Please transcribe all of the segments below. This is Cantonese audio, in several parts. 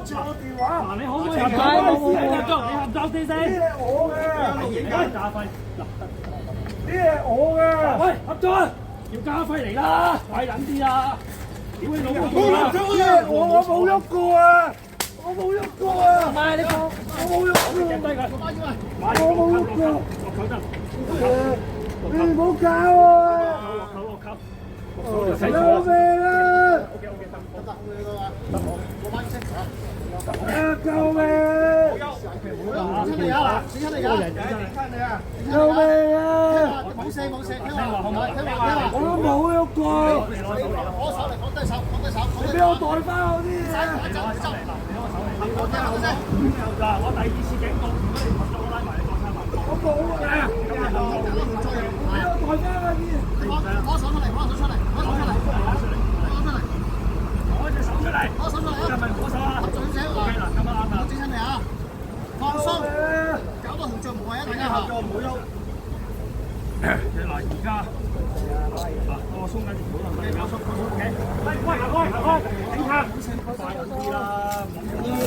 接我電話。嗱，你可唔可以合作？你合作啲先。呢係我嘅，而家加費嗱，呢係我嘅。喂，合作啊！要加費嚟啦，快撚啲啊！屌你老母做啦！呢係我冇喐過啊！我冇喐過啊！唔係你放，我冇喐過。掟低佢，我冇喐過。落口得，你唔好搞啊！落口。救命啊！ OK， 得。救命！真係啊！死真係啊！救命啊！冇聲，聽話好唔好？聽話。我都冇喐過。攞手嚟，講低手。你俾我袋翻我啲嘢。嗱，我第二次警告，如果你合作，我拉埋你講餐飯。我冇啊！你俾我袋翻我啲嘢。攞手出嚟，攞隻手出嚟。係咪我手啊？合作先。OK 啦，咁啊啱啦。整親你啊！放鬆，搞到條橡毛啊！大家合作唔好喐。嗱，而家我鬆緊條腿啦，而家鬆嘅。喂，行開，警察，快啲啦！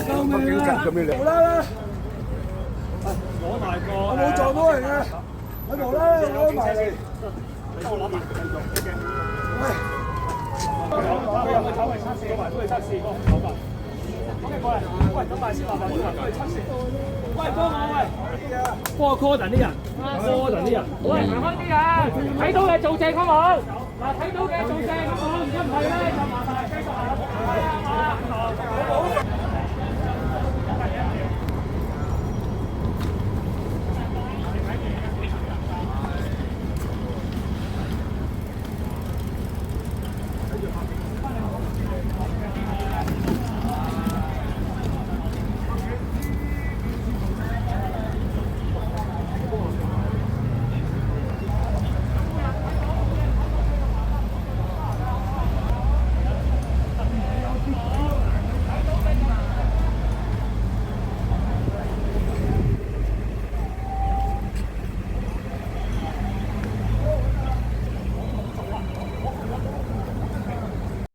救命啊！無啦啦，攞埋個，我冇撞到人啊！我無啦啦攞埋嚟。我攞埋繼續。喂，佢入去走去測試，攞埋都去測試個紅頭髮。OK，過嚟，喂，等埋先，麻煩你埋都去測試。喂，幫我喂，幫我 call 陣啲人，call 陣啲人。喂，行開啲啊！睇到嘅做正好冇？嗱，睇到嘅做正好冇？如果唔係咧，就麻煩繼續行。我冇